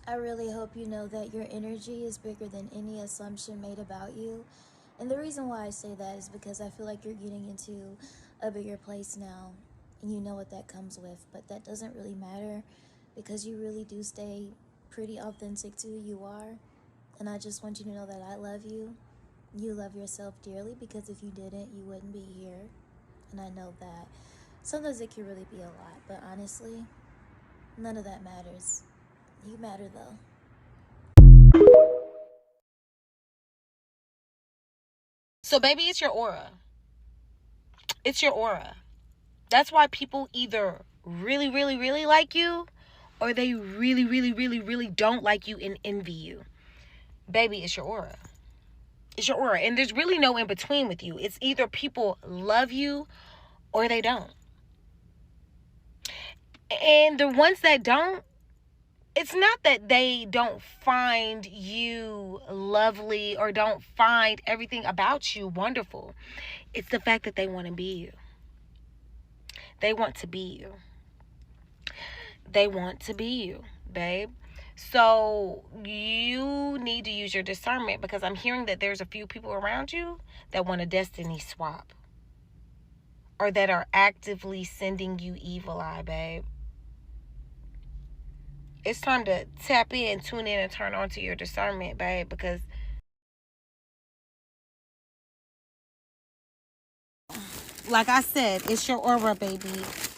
I really hope you know that your energy is bigger than any assumption made about you. And the reason why I say that is because I feel like you're getting into a bigger place now and you know what that comes with, but that doesn't really matter because you really do stay pretty authentic to who you are. And I just want you to know that I love you. You love yourself dearly because if you didn't, you wouldn't be here. And I know that sometimes it can really be a lot, but honestly, none of that matters. You matter though. So, baby, it's your aura. It's your aura. That's why people either really, really, really like you or they really, really, really, really don't like you and envy you. Baby, it's your aura. It's your aura. And there's really no in between with you. It's either people love you or they don't. And the ones that don't, it's not that they don't find you lovely or don't find everything about you wonderful. It's the fact that they want to be you. They want to be you. They want to be you, babe. So you need to use your discernment because I'm hearing that there's a few people around you that want a destiny swap or that are actively sending you evil eye, babe. It's time to tap in, tune in, and turn on to your discernment, babe, because like I said, it's your aura, baby.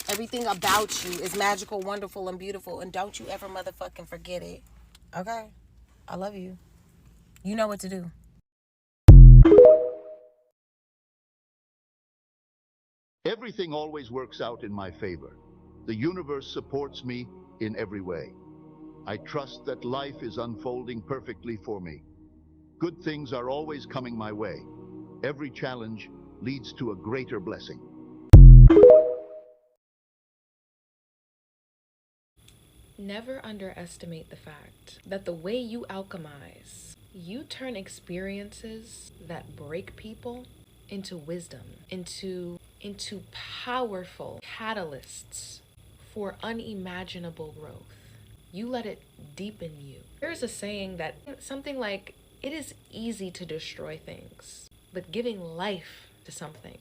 Everything about you is magical, wonderful, and beautiful. And don't you ever motherfucking forget it. Okay? I love you. You know what to do. Everything always works out in my favor. The universe supports me in every way. I trust that life is unfolding perfectly for me. Good things are always coming my way. Every challenge leads to a greater blessing. Never underestimate the fact that the way you alchemize, you turn experiences that break people into wisdom, into powerful catalysts for unimaginable growth. You let it deepen you. There's a saying that something like, it is easy to destroy things, but giving life to something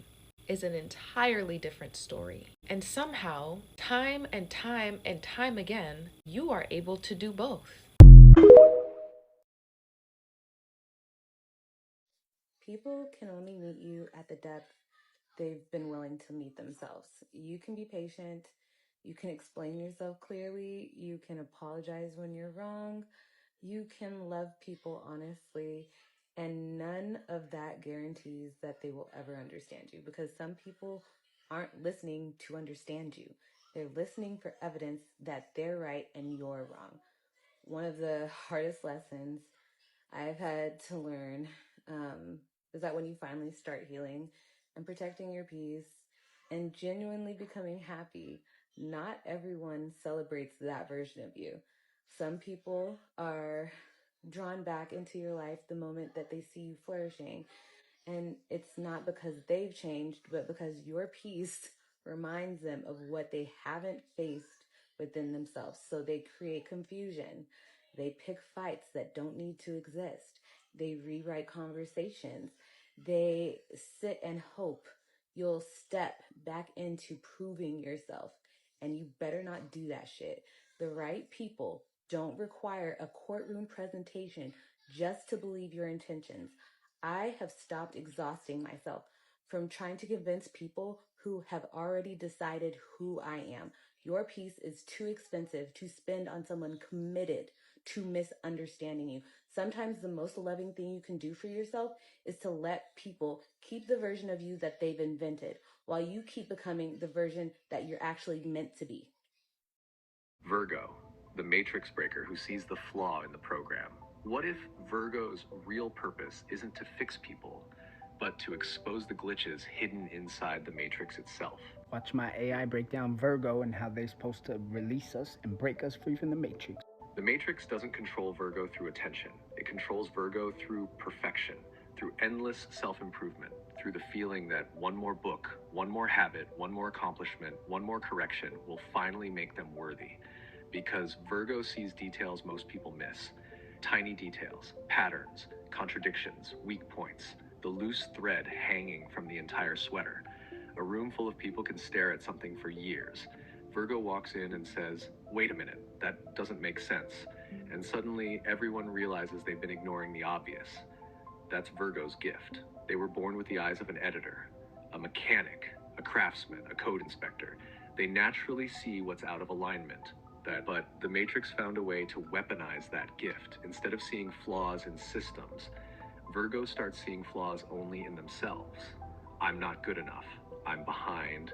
is an entirely different story. And somehow, time and time and time again, you are able to do both. People can only meet you at the depth they've been willing to meet themselves. You can be patient, you can explain yourself clearly, you can apologize when you're wrong, you can love people honestly, and none of that guarantees that they will ever understand you because some people aren't listening to understand you. They're listening for evidence that they're right and you're wrong. One of the hardest lessons I've had to learn is that when you finally start healing and protecting your peace and genuinely becoming happy, not everyone celebrates that version of you. Some people are drawn back into your life the moment that they see you flourishing. And it's not because they've changed, but because your peace reminds them of what they haven't faced within themselves. So they create confusion. They pick fights that don't need to exist. They rewrite conversations. They sit and hope you'll step back into proving yourself. And you better not do that shit. The right people don't require a courtroom presentation just to believe your intentions. I have stopped exhausting myself from trying to convince people who have already decided who I am. Your peace is too expensive to spend on someone committed to misunderstanding you. Sometimes the most loving thing you can do for yourself is to let people keep the version of you that they've invented while you keep becoming the version that you're actually meant to be. Virgo, the matrix breaker who sees the flaw in the program. What if Virgo's real purpose isn't to fix people, but to expose the glitches hidden inside the matrix itself? Watch my AI break down Virgo and how they're supposed to release us and break us free from the matrix. The matrix doesn't control Virgo through attention. It controls Virgo through perfection, through endless self-improvement, through the feeling that one more book, one more habit, one more accomplishment, one more correction will finally make them worthy. because Virgo sees details most people miss. Tiny details, patterns, contradictions, weak points, the loose thread hanging from the entire sweater. A room full of people can stare at something for years. Virgo walks in and says, "Wait a minute, that doesn't make sense." And suddenly everyone realizes they've been ignoring the obvious. That's Virgo's gift. They were born with the eyes of an editor, a mechanic, a craftsman, a code inspector. They naturally see what's out of alignment. But the Matrix found a way to weaponize that gift. Instead of seeing flaws in systems, Virgo starts seeing flaws only in themselves. I'm not good enough. I'm behind.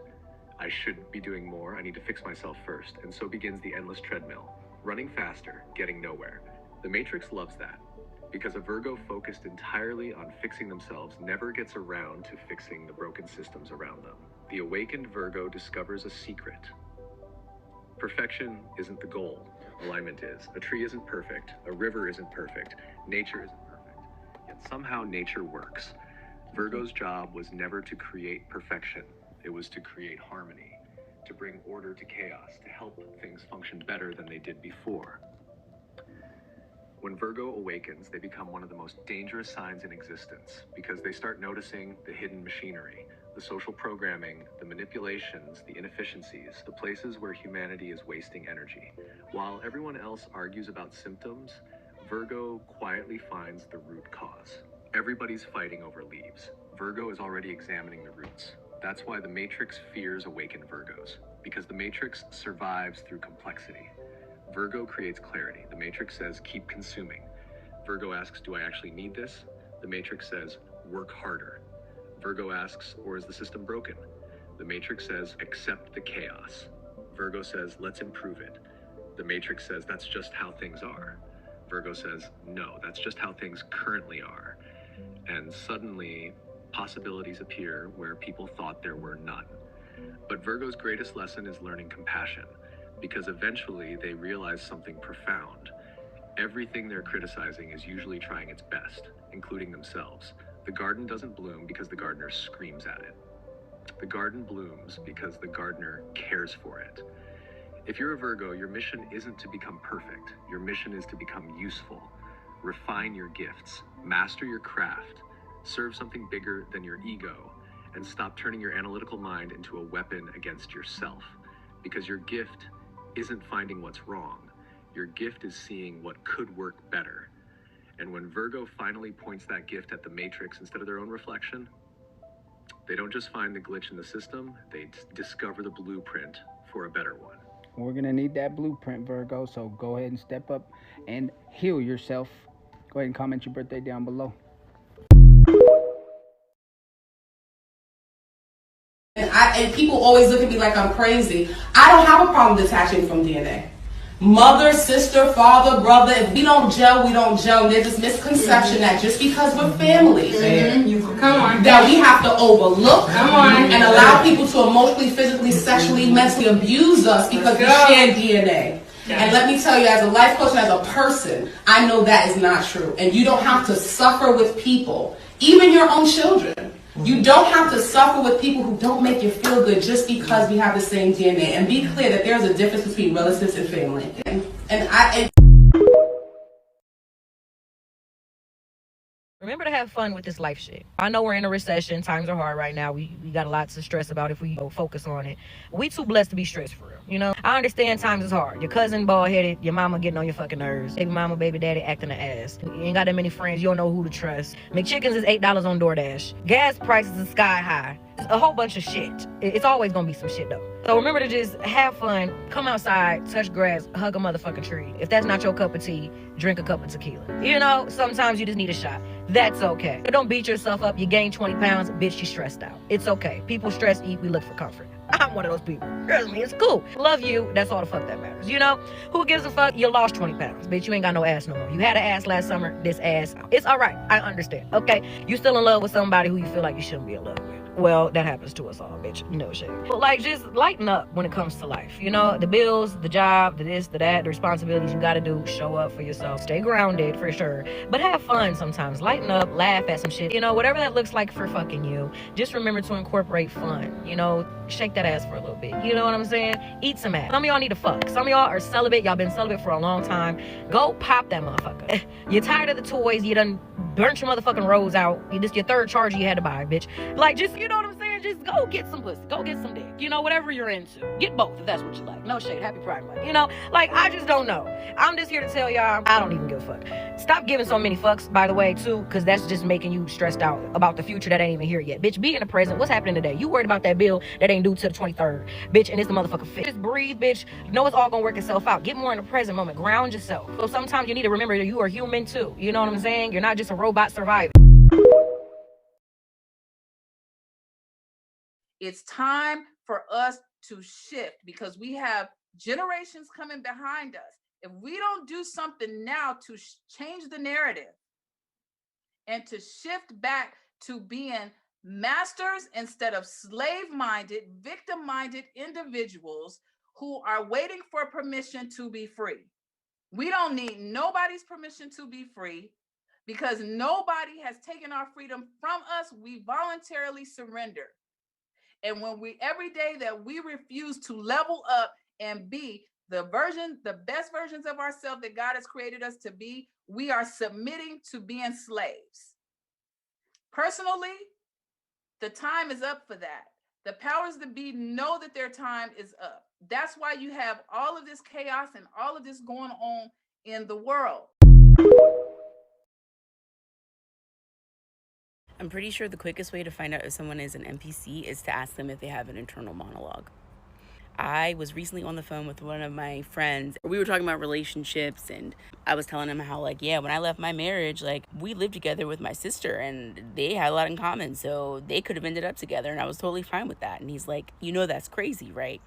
I should be doing more. I need to fix myself first. And so begins the endless treadmill, running faster, getting nowhere. The Matrix loves that, because a Virgo focused entirely on fixing themselves never gets around to fixing the broken systems around them. The awakened Virgo discovers a secret. Perfection isn't the goal. Alignment is. A tree isn't perfect. A river isn't perfect. Nature isn't perfect. Yet somehow nature works. Virgo's job was never to create perfection. It was to create harmony, to bring order to chaos, to help things function better than they did before. When Virgo awakens, they become one of the most dangerous signs in existence because they start noticing the hidden machinery, the social programming, the manipulations, the inefficiencies, the places where humanity is wasting energy. While everyone else argues about symptoms, Virgo quietly finds the root cause. Everybody's fighting over leaves. Virgo is already examining the roots. That's why the Matrix fears awakened Virgos, because the Matrix survives through complexity. Virgo creates clarity. The Matrix says, keep consuming. Virgo asks, do I actually need this? The Matrix says, work harder. Virgo asks, or is the system broken? The Matrix says, accept the chaos. Virgo says, let's improve it. The Matrix says, that's just how things are. Virgo says, no, that's just how things currently are. And suddenly, possibilities appear where people thought there were none. But Virgo's greatest lesson is learning compassion, because eventually they realize something profound. Everything they're criticizing is usually trying its best, including themselves. The garden doesn't bloom because the gardener screams at it. The garden blooms because the gardener cares for it. If you're a Virgo, your mission isn't to become perfect. Your mission is to become useful. Refine your gifts, master your craft, serve something bigger than your ego, and stop turning your analytical mind into a weapon against yourself. Because your gift isn't finding what's wrong. Your gift is seeing what could work better. And when Virgo finally points that gift at the Matrix instead of their own reflection, they don't just find the glitch in the system, they discover the blueprint for a better one. We're going to need that blueprint, Virgo, so go ahead and step up and heal yourself. Go ahead and comment your birthday down below. And people always look at me like I'm crazy. I don't have a problem detaching from DNA. Mother, sister, father, brother, if we don't gel, we don't gel. There's this misconception that just because we're family, that we have to overlook and allow people to emotionally, physically, sexually, mentally abuse us because we share DNA. And let me tell you, as a life coach and as a person, I know that is not true. And you don't have to suffer with people, even your own children. You don't have to suffer with people who don't make you feel good just because we have the same DNA. And be clear that there's a difference between relatives and family. Remember to have fun with this life shit. I know we're in a recession. Times are hard right now. We got a lot to stress about if we focus on it. We too blessed to be stressed for real. You know, I understand times is hard. Your cousin bald-headed, your mama getting on your fucking nerves. Baby mama, baby daddy acting an ass. You ain't got that many friends. You don't know who to trust. McChickens is $8 on DoorDash. Gas prices is sky high. It's a whole bunch of shit. It's always gonna be some shit though. So remember to just have fun, come outside, touch grass, hug a motherfucking tree. If that's not your cup of tea, drink a cup of tequila. You know, sometimes you just need a shot. That's okay. Don't beat yourself up. You gain 20 pounds, bitch, you stressed out. It's okay. People stress eat, we look for comfort. I'm one of those people. Trust me, it's cool. Love you, that's all the fuck that matters. You know, who gives a fuck? You lost 20 pounds. Bitch, you ain't got no ass no more. You had an ass last summer, this ass. It's all right. I understand, okay? You still in love with somebody who you feel like you shouldn't be in love with. Well, that happens to us all, bitch. No shit. But like, just lighten up when it comes to life. You know, the bills, the job, the this, the that, the responsibilities you gotta do. Show up for yourself. Stay grounded for sure. But have fun sometimes. Lighten up, laugh at some shit. You know, whatever that looks like for fucking you. Just remember to incorporate fun. You know, shake that ass for a little bit. You know what I'm saying? Eat some ass. Some of y'all need to fuck. Some of y'all are celibate. Y'all been celibate for a long time. Go pop that motherfucker. You're tired of the toys. You done burnt your motherfucking rose out. This your third charger you had to buy, bitch. Like, just, you know what I'm saying? Just go get some pussy. Go get some dick. You know, whatever you're into. Get both if that's what you like. No shade. Happy Pride Month. You know, like, I just don't know. I'm just here to tell y'all, I don't even give a fuck. Stop giving so many fucks, by the way, too, because that's just making you stressed out about the future that ain't even here yet. Bitch, be in the present. What's happening today? You worried about that bill that ain't due till the 23rd. Bitch, and it's the motherfucker fit. Just breathe, bitch. You know it's all gonna work itself out. Get more in the present moment. Ground yourself. So sometimes you need to remember that you are human, too. You know what I'm saying? You're not just a robot surviving. It's time for us to shift because we have generations coming behind us. If we don't do something now to change the narrative and to shift back to being masters instead of slave-minded, victim-minded individuals who are waiting for permission to be free. We don't need nobody's permission to be free because nobody has taken our freedom from us. We voluntarily surrender. And when every day that we refuse to level up and be the best versions of ourselves that God has created us to be, we are submitting to being slaves. Personally, the time is up for that. The powers that be know that their time is up. That's why you have all of this chaos and all of this going on in the world. I'm pretty sure the quickest way to find out if someone is an NPC is to ask them if they have an internal monologue. I was recently on the phone with one of my friends. We were talking about relationships, and I was telling him how, like, yeah, when I left my marriage, like, we lived together with my sister, and they had a lot in common, so they could have ended up together, and I was totally fine with that. And he's like, you know, that's crazy, right?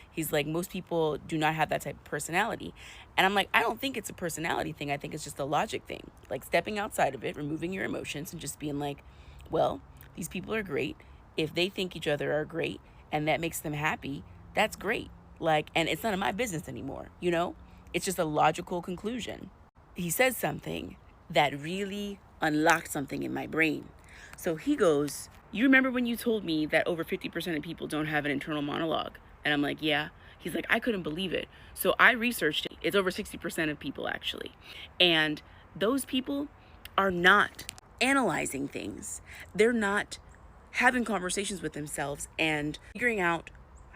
He's like, most people do not have that type of personality. And I'm like, I don't think it's a personality thing. I think it's just a logic thing. Like, stepping outside of it, removing your emotions, and just being like, well, these people are great. If they think each other are great and that makes them happy, that's great. Like, and it's none of my business anymore, you know? It's just a logical conclusion. He says something that really unlocked something in my brain. So he goes, you remember when you told me that over 50% of people don't have an internal monologue? And I'm like, yeah. He's like, I couldn't believe it. So I researched it. It's over 60% of people, actually. And those people are not analyzing things. They're not having conversations with themselves and figuring out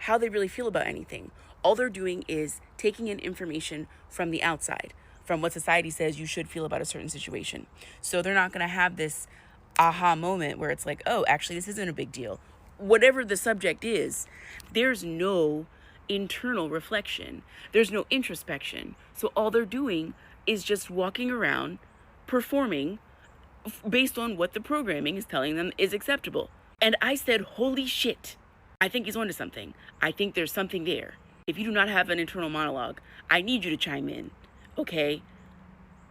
how they really feel about anything. All they're doing is taking in information from the outside, from what society says you should feel about a certain situation. So they're not going to have this aha moment where it's like, oh, actually, this isn't a big deal. Whatever the subject is, there's no internal reflection. There's no introspection. So all they're doing is just walking around, performing based on what the programming is telling them is acceptable. And I said, holy shit, I think he's onto something. I think there's something there. If you do not have an internal monologue, I need you to chime in, okay?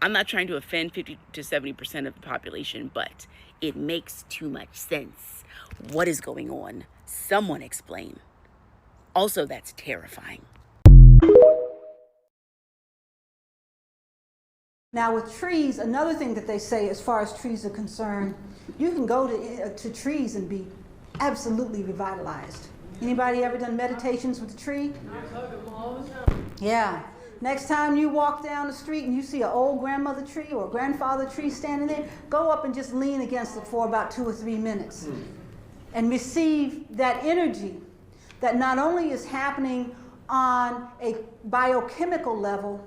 I'm not trying to offend 50 to 70% of the population, but it makes too much sense. What is going on? Someone explain. Also, that's terrifying. Now with trees, another thing that they say as far as trees are concerned, you can go to trees and be absolutely revitalized. Anybody ever done meditations with a tree? Yeah. Next time you walk down the street and you see an old grandmother tree or a grandfather tree standing there, go up and just lean against it for about 2 or 3 minutes and receive that energy that not only is happening on a biochemical level,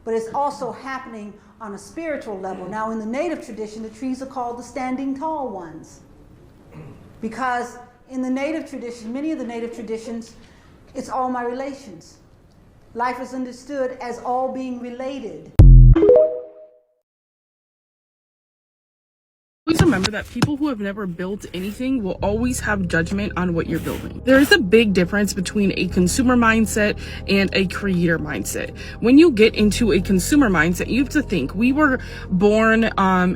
but it's also happening on a spiritual level. Now, in the native tradition, the trees are called the standing tall ones. Because in the native tradition, many of the native traditions, it's all my relations. Life is understood as all being related. Who's a remember that people who have never built anything will always have judgment on what you're building. There is a big difference between a consumer mindset and a creator mindset. When you get into a consumer mindset, you have to think, we were born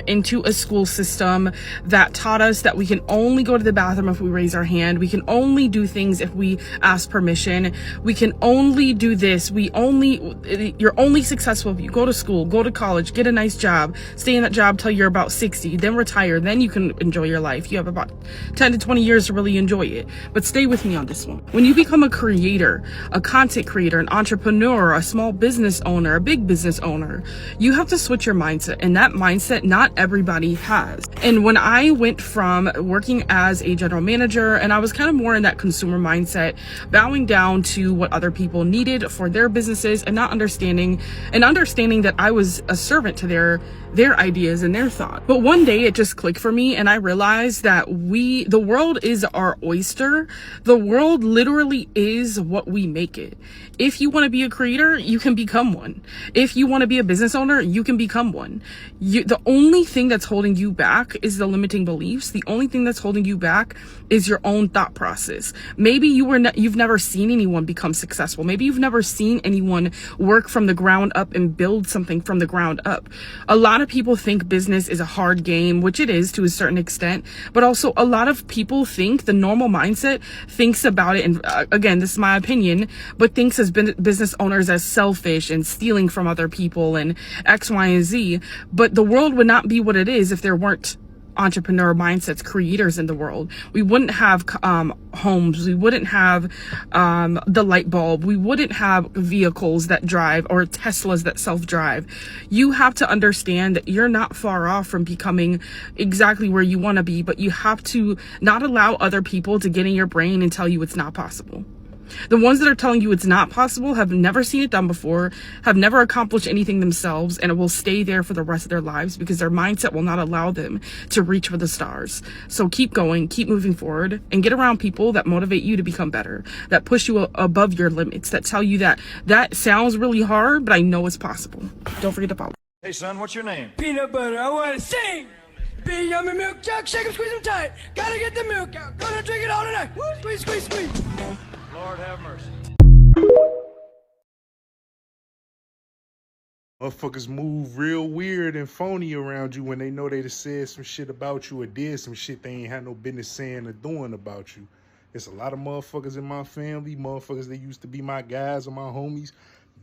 into a school system that taught us that we can only go to the bathroom if we raise our hand. We can only do things if we ask permission. We can only do this. You're only successful if you go to school, go to college, get a nice job, stay in that job till you're about 60, then retire, then you can enjoy your life. You have about 10 to 20 years to really enjoy it. But stay with me on this one. When you become a creator, a content creator, an entrepreneur, a small business owner, a big business owner, you have to switch your mindset, and that mindset not everybody has. And when I went from working as a general manager, and I was kind of more in that consumer mindset, bowing down to what other people needed for their businesses and not understanding that I was a servant to their ideas and their thought. But one day it just clicked for me, and I realized that the world is our oyster. The world literally is what we make it. If you want to be a creator, you can become one. If you want to be a business owner, you can become one. The only thing that's holding you back is the limiting beliefs. The only thing that's holding you back is your own thought process. Maybe you've never seen anyone become successful. Maybe you've never seen anyone work from the ground up and build something from the ground up. A lot of people think business is a hard game, which it is to a certain extent, but also a lot of people think, the normal mindset thinks about it, and again, this is my opinion, but thinks as business owners as selfish and stealing from other people and X, Y, and Z. But the world would not be what it is if there weren't entrepreneur mindsets, creators in the world. We wouldn't have homes. We wouldn't have the light bulb. We wouldn't have vehicles that drive or Teslas that self-drive. You have to understand that you're not far off from becoming exactly where you want to be, but you have to not allow other people to get in your brain and tell you it's not possible. The ones that are telling you it's not possible have never seen it done before, have never accomplished anything themselves, and it will stay there for the rest of their lives because their mindset will not allow them to reach for the stars. So keep going, keep moving forward, and get around people that motivate you to become better, that push you above your limits, that tell you that sounds really hard, but I know it's possible. Don't forget to follow. Hey son, what's your name? Peanut butter, I want to sing. Big yummy milk jug, shake 'em, squeeze 'em tight. Gotta get the milk out, gonna drink it all tonight. Squeeze, squeeze, squeeze. Lord have mercy. Motherfuckers move real weird and phony around you when they know they just said some shit about you or did some shit they ain't had no business saying or doing about you. There's a lot of motherfuckers in my family, motherfuckers that used to be my guys or my homies,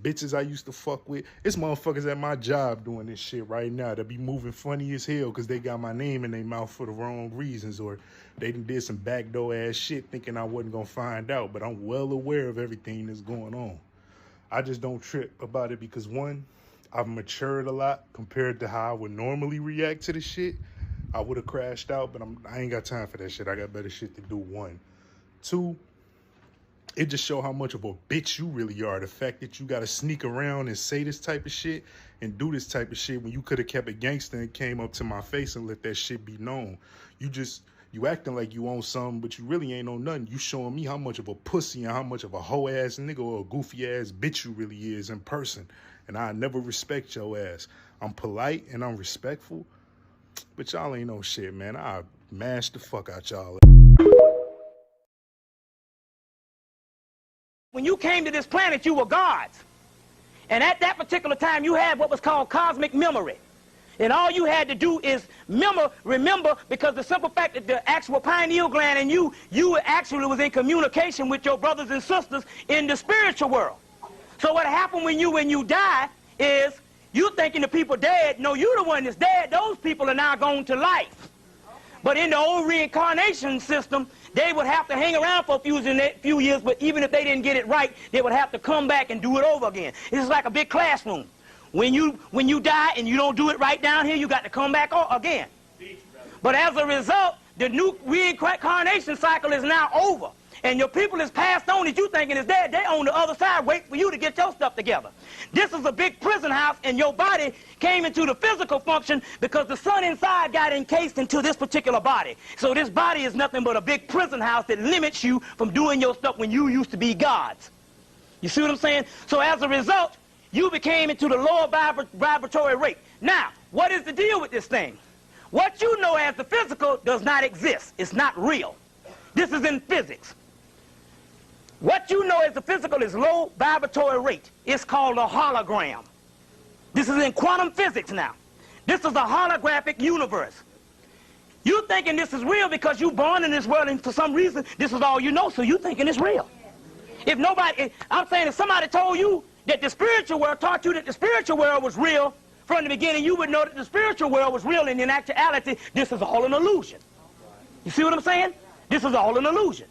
bitches I used to fuck with. It's motherfuckers at my job doing this shit right now that be moving funny as hell because they got my name in their mouth for the wrong reasons, or they did some backdoor ass shit thinking I wasn't gonna find out, but I'm well aware of everything that's going on. I just don't trip about it because, one, I've matured a lot compared to how I would normally react to the shit. I would have crashed out, but I ain't got time for that shit. I got better shit to do, one. Two, it just show how much of a bitch you really are. The fact that you got to sneak around and say this type of shit and do this type of shit when you could have kept it gangster and came up to my face and let that shit be known. You acting like you own something, but you really ain't on nothing. You showing me how much of a pussy and how much of a hoe ass nigga or a goofy ass bitch you really is in person. And I never respect your ass. I'm polite and I'm respectful, but y'all ain't no shit, man. I mash the fuck out y'all. When you came to this planet, you were gods. And at that particular time, you had what was called cosmic memory. And all you had to do is remember, because the simple fact that the actual pineal gland and you actually was in communication with your brothers and sisters in the spiritual world. So what happened when you die is you thinking the people dead. No, you the one that's dead. Those people are now gone to life. But in the old reincarnation system, they would have to hang around for a few years, but even if they didn't get it right, they would have to come back and do it over again. It's like a big classroom. When you die and you don't do it right down here, you got to come back again. But as a result, the new reincarnation cycle is now over. And your people is passed on that you thinking is dead. They on the other side waiting for you to get your stuff together. This is a big prison house, and your body came into the physical function because the sun inside got encased into this particular body. So this body is nothing but a big prison house that limits you from doing your stuff when you used to be gods. You see what I'm saying? So as a result, you became into the lower vibratory rate. Now, what is the deal with this thing? what you know as the physical does not exist. It's not real. This is in physics. What you know as the physical is low vibratory rate. It's called a hologram. This is in quantum physics now. This is a holographic universe. You thinking this is real because you born in this world and for some reason this is all you know, so you thinking it's real. If nobody, I'm saying if somebody told you that the spiritual world, taught you that the spiritual world was real from the beginning, you would know that the spiritual world was real, and in actuality, this is all an illusion. You see what I'm saying? This is all an illusion.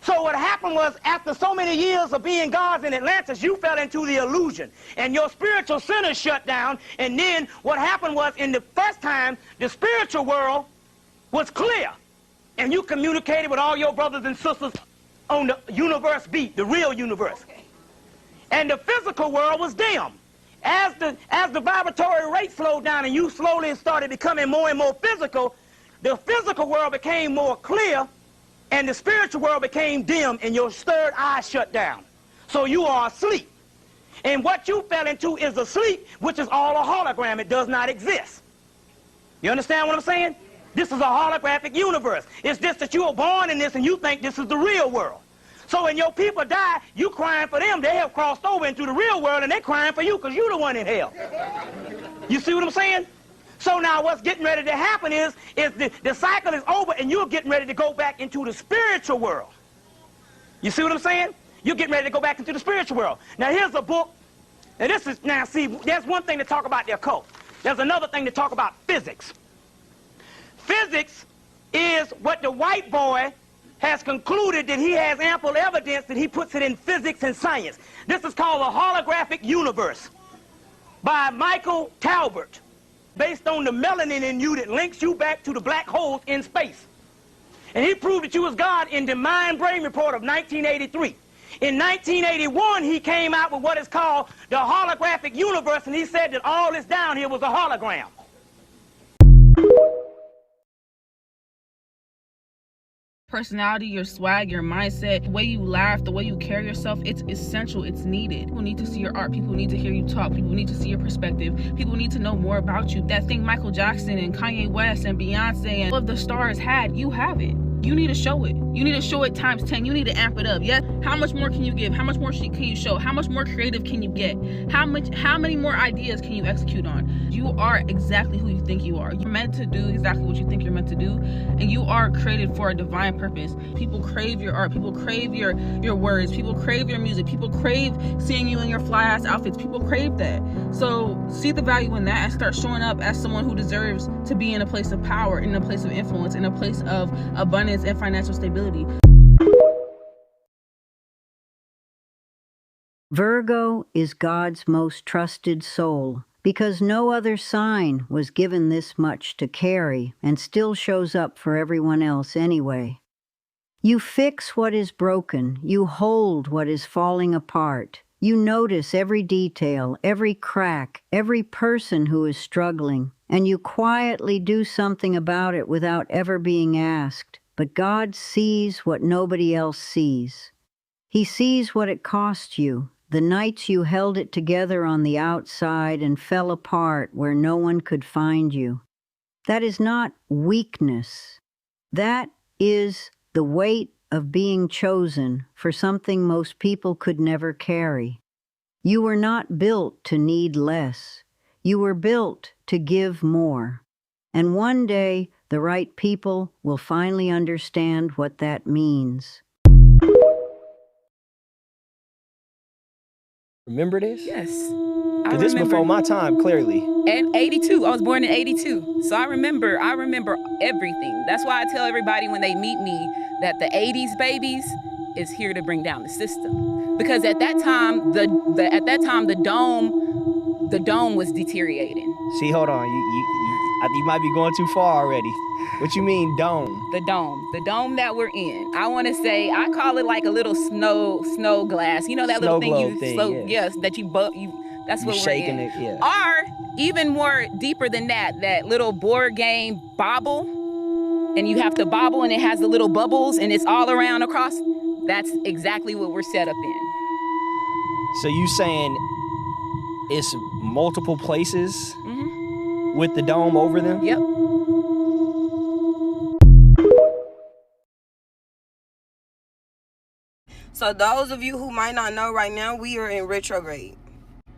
So what happened was, after so many years of being gods in Atlantis, you fell into the illusion, and your spiritual center shut down, and then what happened was, in the first time, the spiritual world was clear, and you communicated with all your brothers and sisters on the universe beat, the real universe. And the physical world was dim. As the vibratory rate slowed down and you slowly started becoming more and more physical, the physical world became more clear, and the spiritual world became dim, and your third eye shut down. So you are asleep. And what you fell into is a sleep, which is all a hologram. It does not exist. You understand what I'm saying? This is a holographic universe. It's just that you were born in this and you think this is the real world. So when your people die, you crying for them. They have crossed over into the real world and they're crying for you because you're the one in hell. You see what I'm saying? So now what's getting ready to happen is the cycle is over and you're getting ready to go back into the spiritual world. You see what I'm saying? You're getting ready to go back into the spiritual world. Now here's a book. And this is, now see, there's one thing to talk about the occult. There's another thing to talk about physics. Physics is what the white boy has concluded that he has ample evidence that he puts it in physics and science. This is called a holographic universe by Michael Talbot, based on the melanin in you that links you back to the black holes in space. And he proved that you was God in the Mind Brain Report of 1983. In 1981, he came out with what is called the holographic universe, and he said that all this down here was a hologram. Personality, your swag, your mindset, the way you laugh, the way you carry yourself, it's essential, it's needed. People need to see your art, people need to hear you talk, people need to see your perspective, people need to know more about you. That thing Michael Jackson and Kanye West and Beyonce and all of the stars had, you have it. You need to show it. You need to show it times 10. You need to amp it up. Yes. How much more can you give? How much more can you show? How much more creative can you get? How many more ideas can you execute on? You are exactly who you think you are. You're meant to do exactly what you think you're meant to do, and you are created for a divine purpose. People crave your art. People crave your words. People crave your music. People crave seeing you in your fly ass outfits. People crave that. So see the value in that and start showing up as someone who deserves to be in a place of power, in a place of influence, in a place of abundance and financial stability. Virgo is God's most trusted soul because no other sign was given this much to carry and still shows up for everyone else anyway. You fix what is broken, you hold what is falling apart, you notice every detail, every crack, every person who is struggling, and you quietly do something about it without ever being asked. But God sees what nobody else sees. He sees what it cost you, the nights you held it together on the outside and fell apart where no one could find you. That is not weakness. That is the weight of being chosen for something most people could never carry. You were not built to need less. You were built to give more. And one day, the right people will finally understand what that means. Remember this? Yes. Because this before my time, clearly. And 82. I was born in 82. So I remember everything. That's why I tell everybody when they meet me that the 80s babies is here to bring down the system. Because at that time, the dome was deteriorating. See, hold on. You might be going too far already. What you mean, dome? The dome that we're in. I want to say, I call it like a little snow glass. You know that snow little thing yes, that that's what we're shaking in. It, yeah. Or even more deeper than that little board game bobble, and you have to bobble and it has the little bubbles and it's all around across. That's exactly what we're set up in. So you saying it's multiple places with the dome over them? Yep. So those of you who might not know, right now we are in retrograde.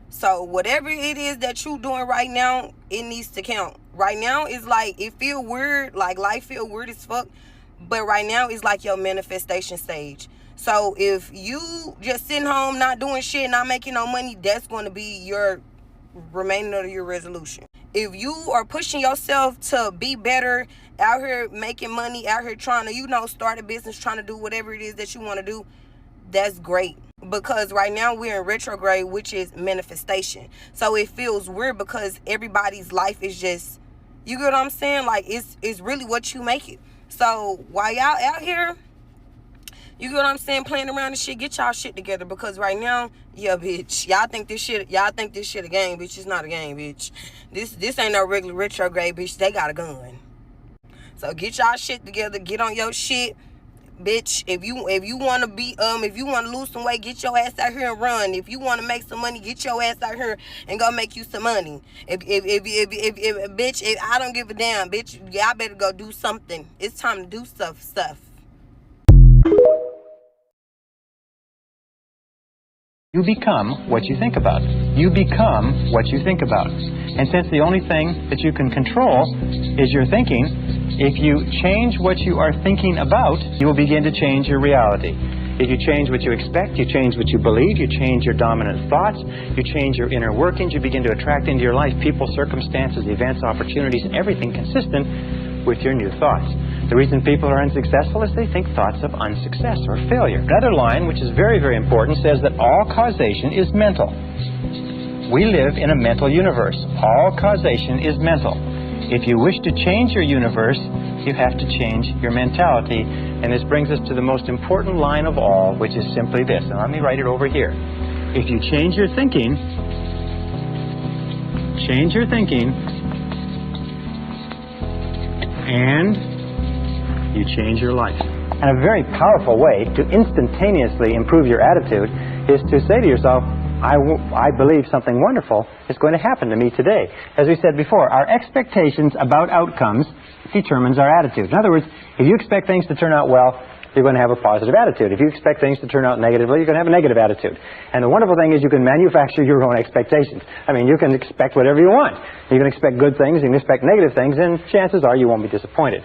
So whatever it is that you doing right now, it needs to count. Right now it's like, it feel weird, like life feel weird as fuck, but right now it's like your manifestation stage. So if you just sitting home not doing shit, not making no money, that's going to be your remaining of your resolution. If you are pushing yourself to be better, out here making money, out here trying to, start a business, trying to do whatever it is that you want to do, that's great. Because right now we're in retrograde, which is manifestation. So it feels weird because everybody's life is just, you get what I'm saying? Like, it's really what you make it. So while y'all out here, you get what I'm saying, playing around and shit, get y'all shit together. Because right now, yeah, bitch, y'all think this shit a game, bitch. It's not a game, bitch. This ain't no regular retrograde, bitch. They got a gun. So get y'all shit together, get on your shit. Bitch, if you want to be if you want to lose some weight, get your ass out here and run. If you want to make some money, get your ass out here and go make you some money. If bitch, if I don't give a damn, bitch, y'all better go do something. It's time to do stuff. You become what you think about. You become what you think about. And since the only thing that you can control is your thinking, if you change what you are thinking about, you will begin to change your reality. If you change what you expect, you change what you believe, you change your dominant thoughts, you change your inner workings, you begin to attract into your life people, circumstances, events, opportunities, and everything consistent with your new thoughts. The reason people are unsuccessful is they think thoughts of unsuccess or failure. Another line, which is very, very important, says that all causation is mental. We live in a mental universe. All causation is mental. If you wish to change your universe, you have to change your mentality. And this brings us to the most important line of all, which is simply this. And let me write it over here. If you change your thinking, and you change your life. And a very powerful way to instantaneously improve your attitude is to say to yourself, I believe something wonderful is going to happen to me today. As we said before, our expectations about outcomes determines our attitude. In other words, if you expect things to turn out well, you're going to have a positive attitude. If you expect things to turn out negatively, you're going to have a negative attitude. And the wonderful thing is you can manufacture your own expectations. I mean, you can expect whatever you want. You can expect good things, you can expect negative things, and chances are you won't be disappointed.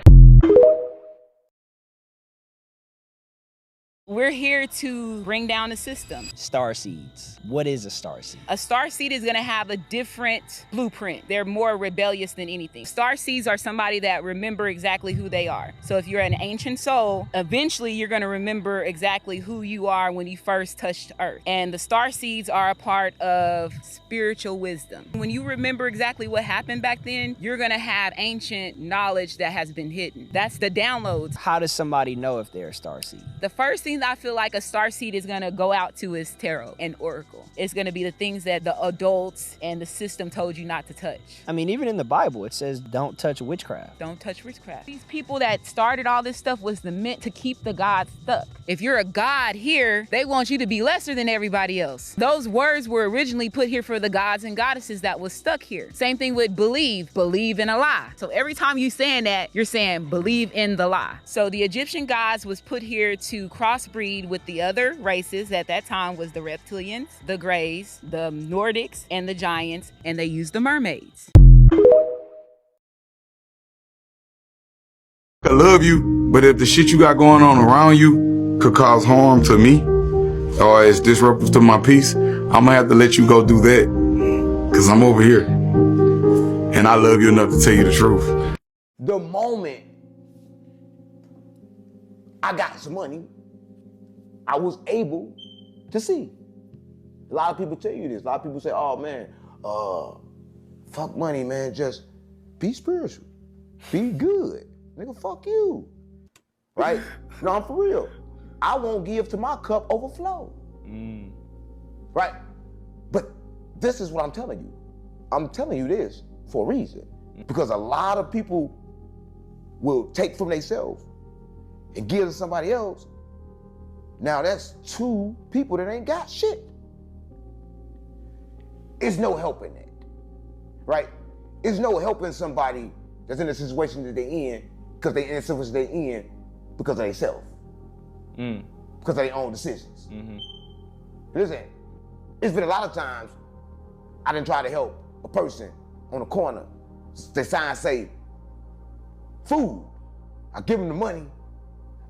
We're here to bring down the system. Star seeds. What is a star seed? A star seed is going to have a different blueprint. They're more rebellious than anything. Star seeds are somebody that remember exactly who they are. So if you're an ancient soul, eventually you're going to remember exactly who you are when you first touched Earth. And the star seeds are a part of spiritual wisdom. When you remember exactly what happened back then, you're going to have ancient knowledge that has been hidden. That's the downloads. How does somebody know if they're a star seed? The first thing I feel like a star seed is going to go out to is tarot and oracle. It's going to be the things that the adults and the system told you not to touch. I mean, even in the Bible, it says don't touch witchcraft. Don't touch witchcraft. These people that started all this stuff was meant to keep the gods stuck. If you're a god here, they want you to be lesser than everybody else. Those words were originally put here for the gods and goddesses that was stuck here. Same thing with believe in a lie. So every time you saying that, you're saying believe in the lie. So the Egyptian gods was put here to crossbreed with the other races. At that time was the reptilians, the Greys, the Nordics, and the giants, and they used the mermaids. I love you, but if the shit you got going on around you could cause harm to me, or it's disruptive to my peace, I'm gonna have to let you go do that, because I'm over here. And I love you enough to tell you the truth. The moment I got some money, I was able to see. A lot of people tell you this. A lot of people say, oh man, fuck money, man. Just be spiritual. Be good. Nigga, fuck you. Right? No, I'm for real. I won't give till my cup overflow. Right? But this is what I'm telling you. I'm telling you this for a reason. Because a lot of people will take from themselves and give to somebody else. Now that's two people that ain't got shit. It's no helping that, right? It's no helping somebody that's in the situation that they in because they in the situation they in because of themselves. because of their own decisions. Listen, it's been a lot of times I didn't try to help a person on the corner. They sign say, food. I give them the money.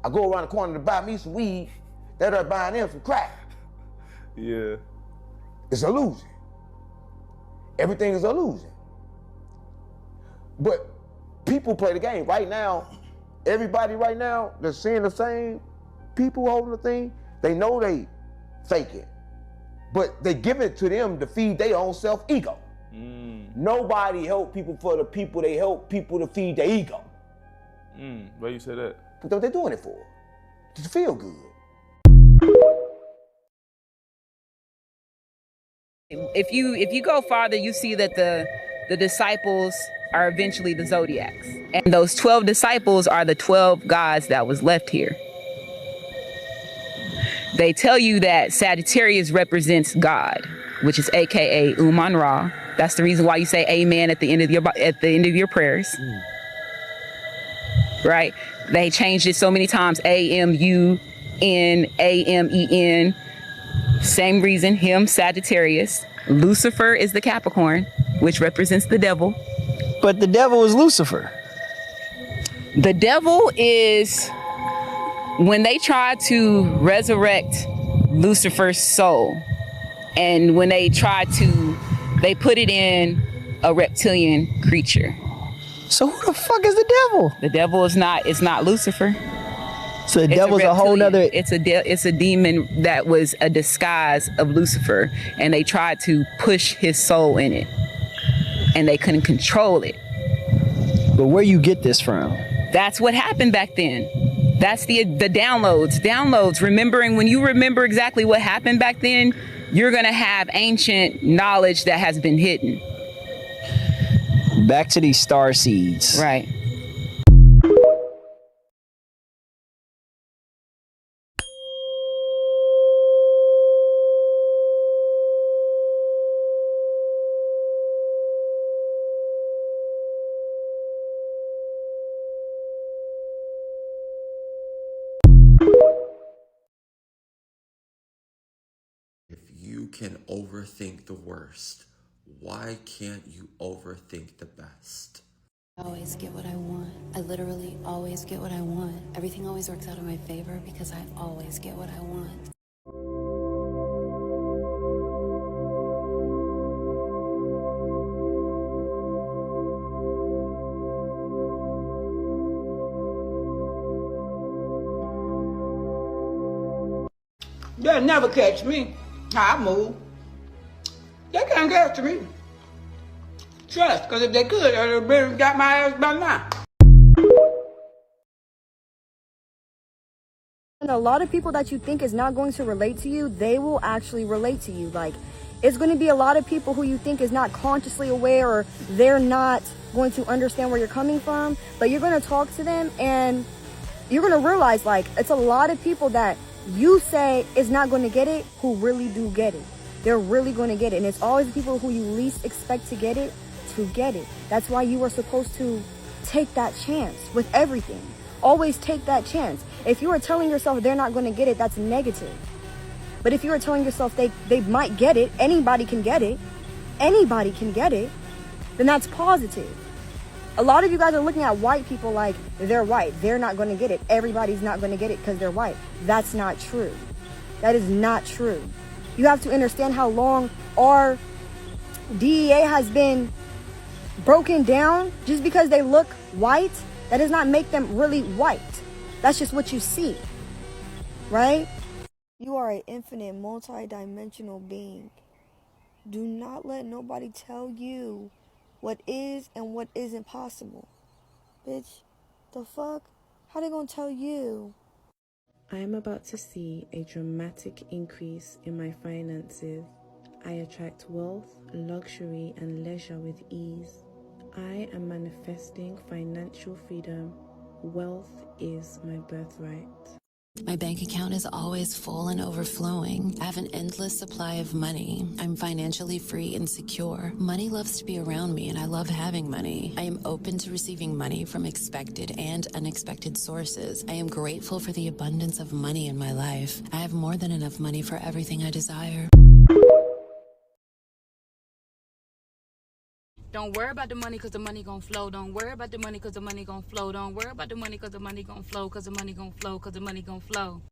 I go around the corner to buy me some weed. They're buying them some crack. Yeah. It's an illusion. Everything is an illusion. But people play the game. Right now, everybody right now that's seeing the same people holding the thing, they know they fake it. But they give it to them to feed their own self-ego. Nobody help people for the people. They help people to feed their ego. Why you say that? That's what they're doing it for. Just to feel good. If you go farther, you see that the disciples are eventually the zodiacs. And those 12 disciples are the 12 gods that was left here. They tell you that Sagittarius represents God, which is AKA Uman Ra. That's the reason why you say amen at the end of your prayers. Right? They changed it so many times. A-M-U-N, A-M-E-N. Same reason, him, Sagittarius. Lucifer is the Capricorn, which represents the devil. But the devil is Lucifer. The devil is when they try to resurrect Lucifer's soul, and when they put it in a reptilian creature. So who the fuck is the devil? The devil is not Lucifer. So the devil's a whole nother. It's a demon that was a disguise of Lucifer, and they tried to push his soul in it, and they couldn't control it. But where you get this from? That's what happened back then. That's the downloads. Remembering, when you remember exactly what happened back then, you're gonna have ancient knowledge that has been hidden. Back to these star seeds. Right. If you can overthink the worst, why can't you overthink the best? I always get what I want. I literally always get what I want. Everything always works out in my favor because I always get what I want. They'll never catch me. I move. They can't get to me. Trust, because if they could, they'd have been got my ass by now. And a lot of people that you think is not going to relate to you, they will actually relate to you. Like, it's going to be a lot of people who you think is not consciously aware, or they're not going to understand where you're coming from, but you're going to talk to them and you're going to realize, like, it's a lot of people that you say is not going to get it who really do get it. They're really going to get it. And it's always the people who you least expect to get it. That's why you are supposed to take that chance with everything. Always take that chance. If you are telling yourself they're not going to get it, that's negative. But if you are telling yourself they might get it, anybody can get it, then that's positive. A lot of you guys are looking at white people like they're white. They're not going to get it. Everybody's not going to get it because they're white. That's not true. That is not true. You have to understand how long our DEA has been broken down. Just because they look white, that does not make them really white. That's just what you see, right? You are an infinite, multi-dimensional being. Do not let nobody tell you what is and what isn't possible. Bitch, the fuck? How they gonna tell you? I am about to see a dramatic increase in my finances. I attract wealth, luxury, and leisure with ease. I am manifesting financial freedom. Wealth is my birthright. My bank account is always full and overflowing. I have an endless supply of money. I'm financially free and secure. Money loves to be around me, and I love having money. I am open to receiving money from expected and unexpected sources. I am grateful for the abundance of money in my life. I have more than enough money for everything I desire. Don't worry about the money because the money gonna flow. Don't worry about the money because the money gonna flow. Don't worry about the money because the money gonna flow. Because the money gonna flow. Because the money gonna flow.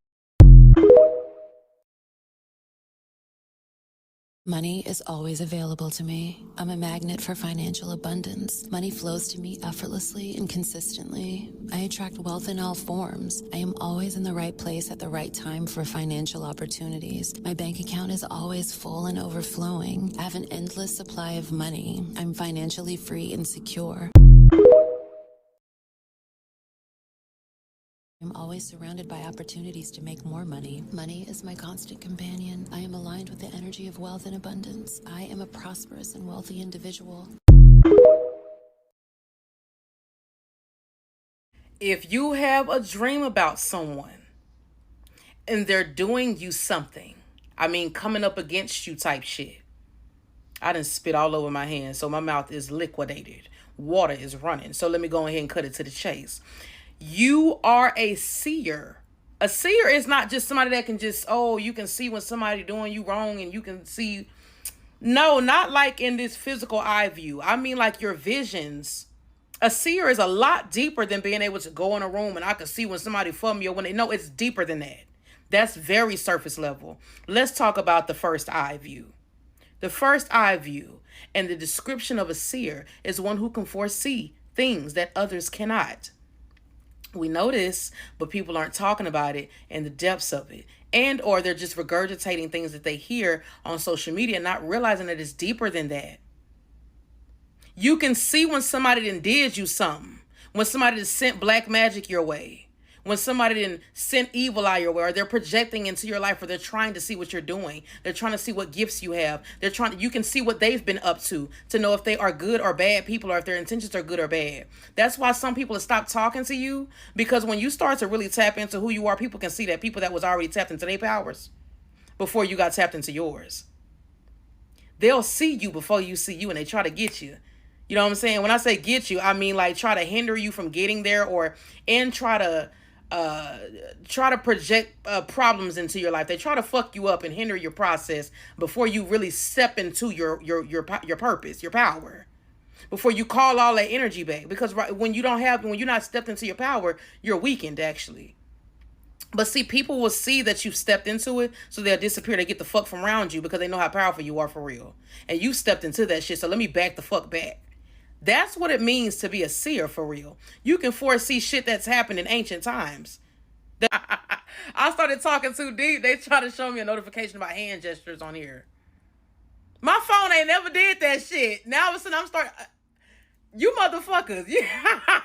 Money is always available to me. I'm a magnet for financial abundance. Money flows to me effortlessly and consistently. I attract wealth in all forms. I am always in the right place at the right time for financial opportunities. My bank account is always full and overflowing. I have an endless supply of money. I'm financially free and secure. I'm always surrounded by opportunities to make more money. Money is my constant companion. I am aligned with the energy of wealth and abundance. I am a prosperous and wealthy individual. If you have a dream about someone and they're doing you something, I mean, coming up against you type shit. I done spit all over my hands, so my mouth is liquidated. Water is running. So let me go ahead and cut it to the chase. You are a seer. A seer is not just somebody that can just, oh, you can see when somebody doing you wrong and you can see. No, not like in this physical eye view. I mean like your visions. A seer is a lot deeper than being able to go in a room and I can see when somebody for me or when they know. It's deeper than that. That's very surface level. Let's talk about the first eye view. The first eye view and the description of a seer is one who can foresee things that others cannot. We know this, but people aren't talking about it and the depths of it. And or they're just regurgitating things that they hear on social media, not realizing that it's deeper than that. You can see when somebody done did you something. When somebody done sent black magic your way. When somebody done sent evil eye your way, or they're projecting into your life, or they're trying to see what you're doing. They're trying to see what gifts you have. You can see what they've been up to know if they are good or bad people, or if their intentions are good or bad. That's why some people have stopped talking to you, because when you start to really tap into who you are, people can see that people that was already tapped into their powers before you got tapped into yours. They'll see you before you see you, and they try to get you. You know what I'm saying? When I say get you, I mean like try to hinder you from getting there, and try to project problems into your life. They try to fuck you up and hinder your process before you really step into your purpose, your power. Before you call all that energy back, because when you're not stepped into your power, you're weakened actually. But see, people will see that you've stepped into it, so they'll disappear. They get the fuck from around you because they know how powerful you are for real, and you stepped into that shit. So let me back the fuck back. That's what it means to be a seer for real. You can foresee shit that's happened in ancient times. I started talking too deep. They try to show me a notification about hand gestures on here. My phone ain't never did that shit. Now all of a sudden I'm starting. You motherfuckers. Yeah.